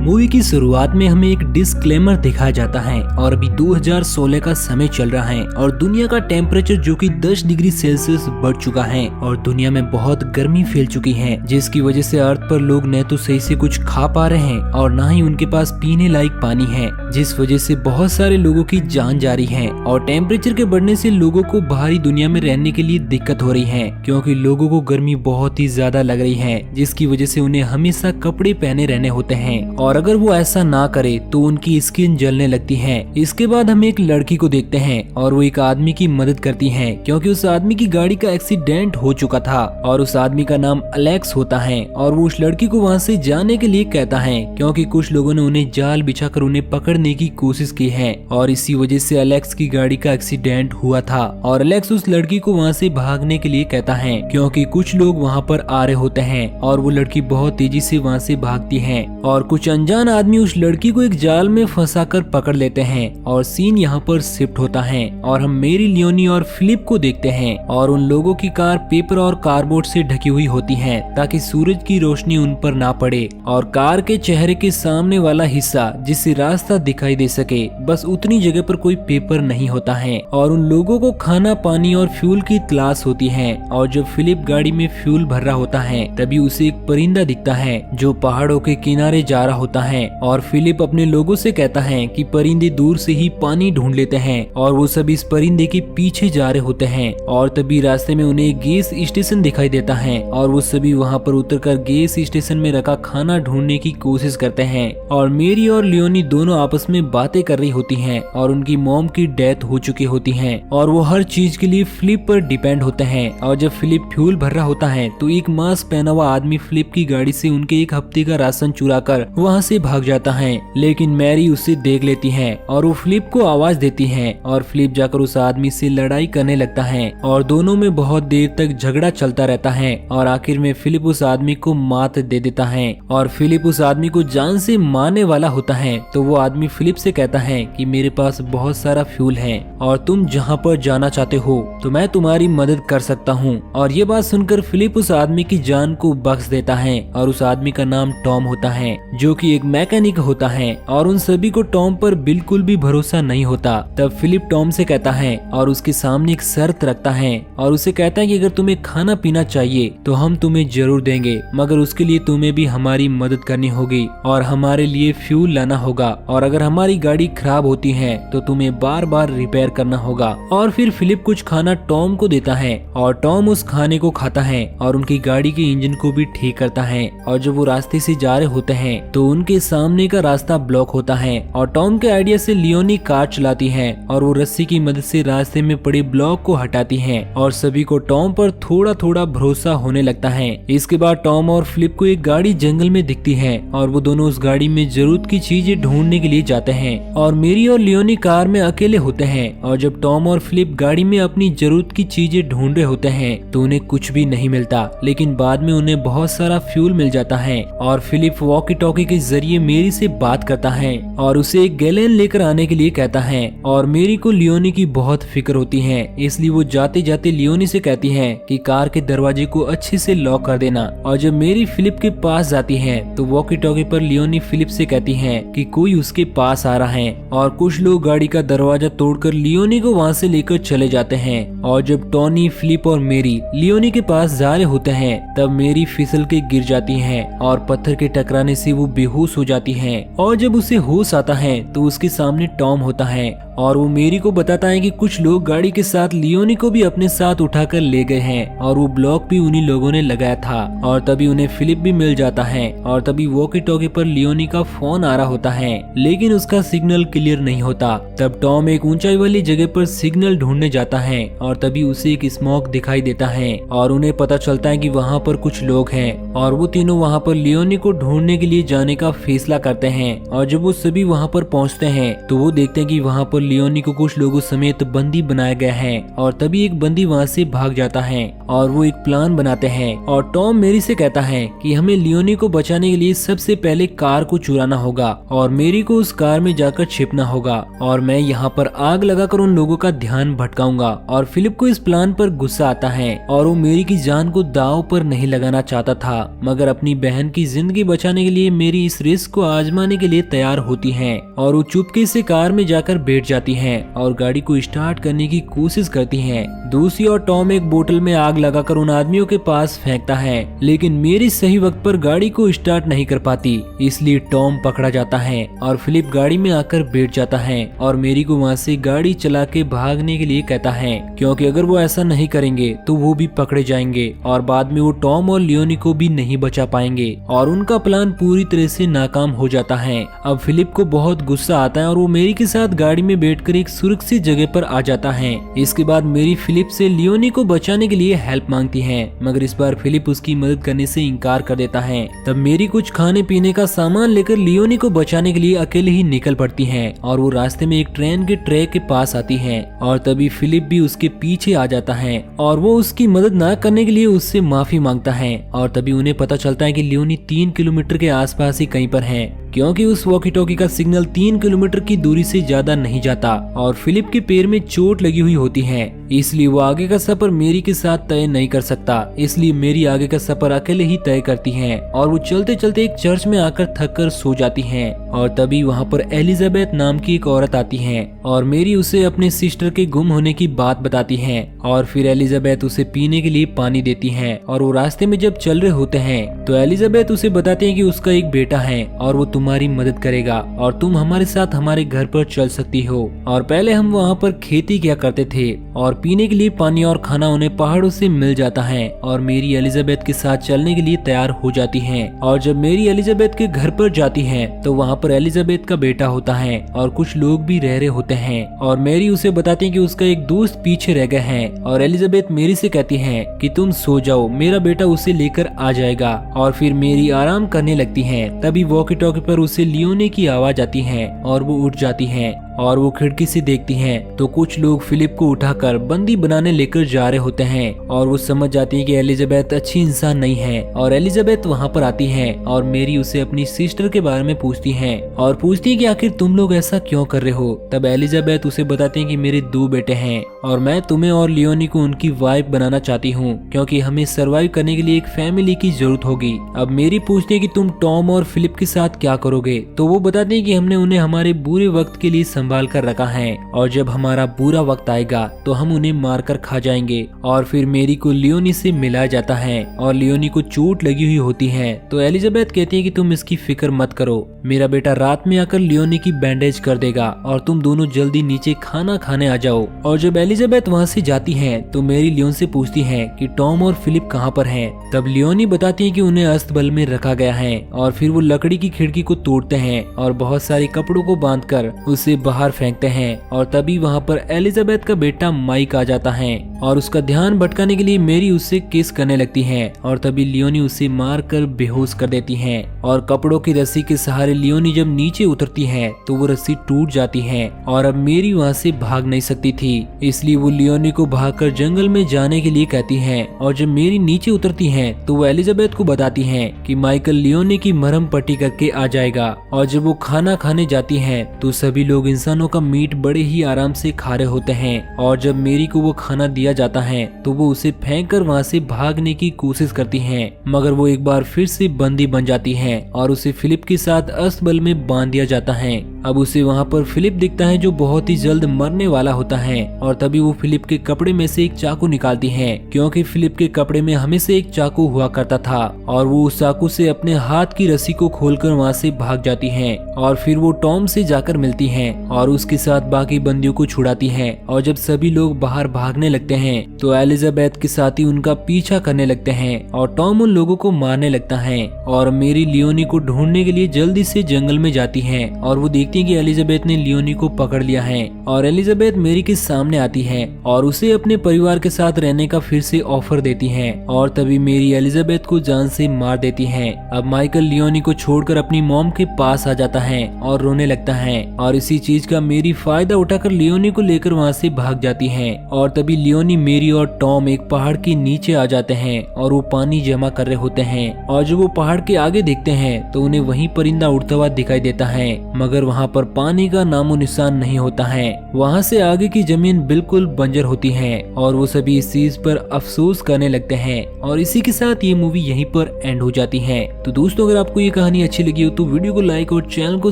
Movie की शुरुआत में हमें एक डिस्क्लेमर दिखाया जाता है और अभी 2016 का समय चल रहा है और दुनिया का टेम्परेचर जो कि 10 डिग्री सेल्सियस बढ़ चुका है और दुनिया में बहुत गर्मी फैल चुकी है, जिसकी वजह से अर्थ पर लोग न तो सही से कुछ खा पा रहे हैं और न ही उनके पास पीने लायक पानी है, जिस वजह से बहुत सारे लोगों की जान जा रही है। और टेम्परेचर के बढ़ने से लोगों को बाहरी दुनिया में रहने के लिए दिक्कत हो रही है, क्योंकि लोगों को गर्मी बहुत ही ज्यादा लग रही है, जिसकी वजह से उन्हें हमेशा कपड़े पहने रहने होते हैं और अगर वो ऐसा ना करे तो उनकी स्किन जलने लगती है। इसके बाद हम एक लड़की को देखते हैं और वो एक आदमी की मदद करती है, क्योंकि उस आदमी की गाड़ी का एक्सीडेंट हो चुका था और उस आदमी का नाम अलेक्स होता है और वो उस लड़की को वहाँ से जाने के लिए कहता है, क्योंकि कुछ लोगों ने उन्हें जाल बिछाकर उन्हें पकड़ने की कोशिश की है और इसी वजह से अलेक्स की गाड़ी का एक्सीडेंट हुआ था। और अलेक्स उस लड़की को वहाँ से भागने के लिए कहता है, क्योंकि कुछ लोग वहाँ पर आ रहे होते हैं और वो लड़की बहुत तेजी से वहाँ से भागती है और कुछ अनजान आदमी उस लड़की को एक जाल में फंसाकर पकड़ लेते हैं और सीन यहाँ पर शिफ्ट होता है और हम मेरी, लियोनी और फिलिप को देखते हैं और उन लोगों की कार पेपर और कार्डबोर्ड से ढकी हुई होती है ताकि सूरज की रोशनी उन पर ना पड़े और कार के चेहरे के सामने वाला हिस्सा जिससे रास्ता दिखाई दे सके, बस उतनी जगह पर कोई पेपर नहीं होता है और उन लोगों को खाना, पानी और फ्यूल की तलाश होती है। और जब फिलिप गाड़ी में फ्यूल भर रहा होता है तभी उसे एक परिंदा दिखता है जो पहाड़ों के किनारे जा रहा होता है और फिलिप अपने लोगों से कहता है कि परिंदे दूर से ही पानी ढूंढ लेते हैं और वो सब इस परिंदे के पीछे जा रहे होते हैं। और तभी रास्ते में उन्हें एक गैस स्टेशन दिखाई देता है और वो सभी वहाँ पर उतरकर गैस स्टेशन में रखा खाना ढूंढने की कोशिश करते हैं और मेरी और लियोनी दोनों आपस में बातें कर रही होती हैं और उनकी मॉम की डेथ हो चुकी होती है और वो हर चीज के लिए फिलिप पर डिपेंड होते हैं। और जब फिलिप फ्यूल भर रहा होता है तो एक मास्क पहना हुआ आदमी फिलिप की गाड़ी से उनके एक हफ्ते का राशन चुरा कर वहाँ से भाग जाता है, लेकिन मैरी उसे देख लेती है और वो फिलिप को आवाज देती है और फिलिप जाकर उस आदमी से लड़ाई करने लगता है और दोनों में बहुत देर तक झगड़ा चलता रहता है और आखिर में फिलिप उस आदमी को मात दे देता है और फिलिप उस आदमी को जान से मारने वाला होता है तो वो आदमी फिलिप से कहता है कि मेरे पास बहुत सारा फ्यूल है और तुम जहाँ पर जाना चाहते हो तो मैं तुम्हारी मदद कर सकता हूँ। और ये बात सुनकर फिलिप उस आदमी की जान को बख्श देता है और उस आदमी का नाम टॉम होता है जो कि एक मैकेनिक होता है और उन सभी को टॉम पर बिल्कुल भी भरोसा नहीं होता। तब फिलिप टॉम से कहता है और उसके सामने एक शर्त रखता है और उसे कहता है कि अगर तुम्हें खाना पीना चाहिए तो हम तुम्हें जरूर देंगे, मगर उसके लिए तुम्हें भी हमारी मदद करनी होगी और हमारे लिए फ्यूल लाना होगा और अगर हमारी गाड़ी खराब होती है तो तुम्हें बार बार रिपेयर करना होगा। और फिर फिलिप कुछ खाना टॉम को देता है और टॉम उस खाने को खाता है और उनकी गाड़ी के इंजन को भी ठीक करता है। और जब वो रास्ते से जा रहे होते हैं तो उनके सामने का रास्ता ब्लॉक होता है और टॉम के आइडिया से लियोनी कार चलाती है और वो रस्सी की मदद से रास्ते में पड़े ब्लॉक को हटाती है और सभी को टॉम पर थोड़ा थोड़ा भरोसा होने लगता है। इसके बाद टॉम और फिलिप को एक गाड़ी जंगल में दिखती है और वो दोनों उस गाड़ी में जरूरत की चीजें ढूंढने के लिए जाते हैं और मेरी और लियोनी कार में अकेले होते हैं। और जब टॉम और फिलिप गाड़ी में अपनी जरूरत की चीजें ढूंढ रहे होते हैं तो उन्हें कुछ भी नहीं मिलता, लेकिन बाद में उन्हें बहुत सारा फ्यूल मिल जाता है और फिलिप वॉकी टॉकी के जरिए मेरी से बात करता है और उसे एक गैलन लेकर आने के लिए कहता है। और मेरी को लियोनी की बहुत फिक्र होती है, इसलिए वो जाते जाते लियोनी से कहती है कि कार के दरवाजे को अच्छे से लॉक कर देना। और जब मेरी फिलिप के पास जाती है तो वॉकी टॉकी पर लियोनी फिलिप से कहती है कि कोई उसके पास आ रहा है और कुछ लोग गाड़ी का दरवाजा तोड़कर लियोनी को वहाँ से लेकर चले जाते हैं। और जब टॉनी, फिलिप और मेरी लियोनी के पास जा रहे होते हैं तब मेरी फिसल के गिर जाती है और पत्थर के टकराने से वो बेहोश हो जाती है। और जब उसे होश आता है तो उसके सामने टॉम होता है और वो मेरी को बताता है कि कुछ लोग गाड़ी के साथ लियोनी को भी अपने साथ उठाकर ले गए हैं और वो ब्लॉक भी उन्हीं लोगों ने लगाया था। और तभी उन्हें फिलिप भी मिल जाता है और तभी वॉकी टॉकी पर लियोनी का फोन आ रहा होता है, लेकिन उसका सिग्नल क्लियर नहीं होता। तब टॉम एक ऊंचाई वाली जगह पर सिग्नल ढूंढने जाता है और तभी उसे एक स्मोक दिखाई देता है और उन्हें पता चलता है कि वहाँ पर कुछ लोग हैं और वो तीनों वहाँ पर लियोनी को ढूंढने के लिए जाने का फैसला करते हैं। और जब वो सभी वहाँ पर पहुँचते हैं तो वो देखते हैं कि वहाँ पर लियोनी को कुछ लोगों समेत बंदी बनाया गया है और तभी एक बंदी वहाँ से भाग जाता है और वो एक प्लान बनाते हैं और टॉम मेरी से कहता है कि हमें लियोनी को बचाने के लिए सबसे पहले कार को चुराना होगा और मेरी को उस कार में जाकर छिपना होगा और मैं यहाँ पर आग लगाकर उन लोगों का ध्यान भटकाऊंगा। और फिलिप को इस प्लान पर गुस्सा आता है और वो मेरी की जान को दांव पर नहीं लगाना चाहता था, मगर अपनी बहन की जिंदगी बचाने के लिए मेरी इस रिस्क को आजमाने के लिए तैयार होती है और वो चुपके से कार में जाकर बैठ जाती है और गाड़ी को स्टार्ट करने की कोशिश करती है। दूसरी ओर टॉम एक बोतल में आग लगाकर उन आदमियों के पास फेंकता है, लेकिन मेरी सही वक्त पर गाड़ी को स्टार्ट नहीं कर पाती, इसलिए टॉम पकड़ा जाता है और फिलिप गाड़ी में आकर बैठ जाता है और मेरी को वहाँ से गाड़ी चला के भागने के लिए कहता है, क्योंकि अगर वो ऐसा नहीं करेंगे तो वो भी पकड़े जाएंगे और बाद में वो टॉम और लियोनी को भी नहीं बचा पाएंगे और उनका प्लान पूरी तरह से नाकाम हो जाता है। अब फिलिप को बहुत गुस्सा आता है और वो मेरी के साथ गाड़ी में बैठकर एक सुरक्षित जगह पर आ जाता है। इसके बाद मेरी फिलिप से लियोनी को बचाने के लिए हेल्प मांगती है, मगर इस बार फिलिप उसकी मदद करने से इनकार कर देता है। तब मेरी कुछ खाने पीने का सामान लेकर लियोनी को बचाने के लिए अकेले ही निकल पड़ती है और वो रास्ते में एक ट्रेन के ट्रैक के पास आती है और तभी फिलिप भी उसके पीछे आ जाता है और वो उसकी मदद न करने के लिए उससे माफी मांगता है और तभी उन्हें पता चलता है कि लियोनी 3 किलोमीटर के आसपास ही कहीं पर है, क्योंकि उस वॉकी टॉकी का सिग्नल 3 किलोमीटर की दूरी से ज्यादा नहीं जाता और फिलिप के पैर में चोट लगी हुई होती है, इसलिए वो आगे का सफर मेरी के साथ तय नहीं कर सकता। इसलिए मेरी आगे का सफर अकेले ही तय करती है और वो चलते चलते एक चर्च में आकर थक कर सो जाती है और तभी वहाँ पर एलिजाबेथ नाम की एक औरत आती है और मेरी उसे अपने सिस्टर के गुम होने की बात बताती है और फिर एलिजाबेथ उसे पीने के लिए पानी देती है और वो रास्ते में जब चल रहे होते हैं तो एलिजाबेथ उसे बताती है कि उसका एक बेटा है और वो तुम्हारी मदद करेगा और तुम हमारे साथ हमारे घर पर चल सकती हो और पहले हम वहाँ पर खेती किया करते थे और पीने के लिए पानी और खाना उन्हें पहाड़ों से मिल जाता है और मेरी एलिजाबेथ के साथ चलने के लिए तैयार हो जाती है और जब मेरी एलिजाबेथ के घर पर जाती है तो वहाँ पर एलिजाबेथ का बेटा होता है और कुछ लोग भी रह रहे होते हैं और मेरी उसे बताती है कि उसका एक दोस्त पीछे रह गया है और एलिजाबेथ मेरी से कहती है कि तुम सो जाओ, मेरा बेटा उसे लेकर आ जाएगा और फिर मेरी आराम करने लगती है। तभी वॉकी टॉकी पर उसे लियोनी की आवाज आती है और वो उठ जाती है और वो खिड़की से देखती हैं तो कुछ लोग फिलिप को उठाकर बंदी बनाने लेकर जा रहे होते हैं और वो समझ जाती है कि एलिजाबेथ अच्छी इंसान नहीं है और एलिजाबेथ वहाँ पर आती है और मेरी उसे अपनी सिस्टर के बारे में पूछती है और पूछती है कि आखिर तुम लोग ऐसा क्यों कर रहे हो। तब एलिजाबेथ उसे बताती है कि मेरे 2 बेटे हैं और मैं तुम्हें और लियोनी को उनकी वाइफ बनाना चाहती हूँ, क्योंकि हमें सर्वाइव करने के लिए एक फैमिली की जरूरत होगी। अब मेरी पूछती है कि तुम टॉम और फिलिप के साथ क्या करोगे, तो वो बताते हैं कि हमने उन्हें हमारे बुरे वक्त के लिए संभाल कर रखा है और जब हमारा बुरा वक्त आएगा तो हम उन्हें मारकर खा जाएंगे। और फिर मेरी को लियोनी से मिलाया जाता है और लियोनी को चोट लगी हुई होती है तो एलिजाबेथ कहती है कि तुम इसकी फिक्र मत करो, मेरा बेटा रात में आकर लियोनी की बैंडेज कर देगा और तुम दोनों जल्दी नीचे खाना खाने आ जाओ। और जब एलिजाबेथ वहाँ से जाती है तो मेरी लियोन से पूछती है कि टॉम और फिलिप कहाँ पर हैं। तब लियोनी बताती है कि उन्हें अस्तबल में रखा गया है और फिर वो लकड़ी की खिड़की को तोड़ते हैं और बहुत सारे कपड़ों को बांधकर उसे बाहर फेंकते हैं और तभी वहाँ पर एलिजाबेथ का बेटा माइक आ जाता है और उसका ध्यान भटकाने के लिए मेरी उससे किस करने लगती है और तभी लियोनी उसे मार कर बेहोश कर देती है और कपड़ों की रस्सी के सहारे लियोनी जब नीचे उतरती है तो वो रस्सी टूट जाती है और अब मेरी वहाँ से भाग नहीं सकती थी, इसलिए वो लियोनी को भागकर जंगल में जाने के लिए कहती है। और जब मेरी नीचे उतरती है तो वो एलिजाबेथ को बताती है कि माइकल लियोनी की मरहम पट्टी करके आ जाएगा। और जब वो खाना खाने जाती है तो सभी लोग इंसानों का मीट बड़े ही आराम से खा रहे होते हैं और जब मेरी को वो खाना दिया जाता है तो वो उसे फेंक कर वहाँ से भागने की कोशिश करती है, मगर वो एक बार फिर से बंदी बन जाती है और उसे फिलिप के साथ अस्तबल में बांध दिया जाता है। अब उसे वहाँ पर फिलिप दिखता है जो बहुत ही जल्द मरने वाला होता है और तभी वो फिलिप के कपड़े में से एक चाकू निकालती है, क्योंकि फिलिप के कपड़े में हमेशा एक चाकू हुआ करता था और वो उस चाकू से अपने हाथ की रस्सी को खोलकर वहाँ से भाग जाती है और फिर वो टॉम से जाकर मिलती है और उसके साथ बाकी बंदियों को छुड़ाती है। और जब सभी लोग बाहर भागने लगते हैं तो एलिजाबेथ के साथी उनका पीछा करने लगते हैं और टॉम उन लोगों को मारने लगता है और मेरी लियोनी को ढूंढने के लिए जल्दी से जंगल में जाती है और वो देखती देखती है कि एलिजाबेथ ने लियोनी को पकड़ लिया है और एलिजाबेथ मेरी के सामने आती है और उसे अपने परिवार के साथ रहने का फिर से ऑफर देती है और तभी मेरी एलिजाबेथ को जान से मार देती है। अब माइकल लियोनी को छोड़कर अपनी मॉम के पास आ जाता है और रोने लगता है और इसी चीज का मेरी फायदा उठाकर लियोनी को लेकर वहाँ से भाग जाती है और तभी लियोनी, मेरी और टॉम एक पहाड़ के नीचे आ जाते हैं और वो पानी जमा कर रहे होते हैं और जब वो पहाड़ के आगे देखते हैं तो उन्हें वहीं परिंदा उड़ता हुआ दिखाई देता है, मगर वहाँ पर पानी का नामो निशान नहीं होता है। वहाँ से आगे की जमीन बिल्कुल बंजर होती है और वो सभी इस चीज पर अफसोस करने लगते हैं और इसी के साथ ये मूवी यहीं पर एंड हो जाती है। तो दोस्तों, अगर आपको ये कहानी अच्छी लगी हो तो वीडियो को लाइक और चैनल को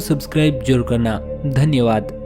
सब्सक्राइब जरूर करना। धन्यवाद।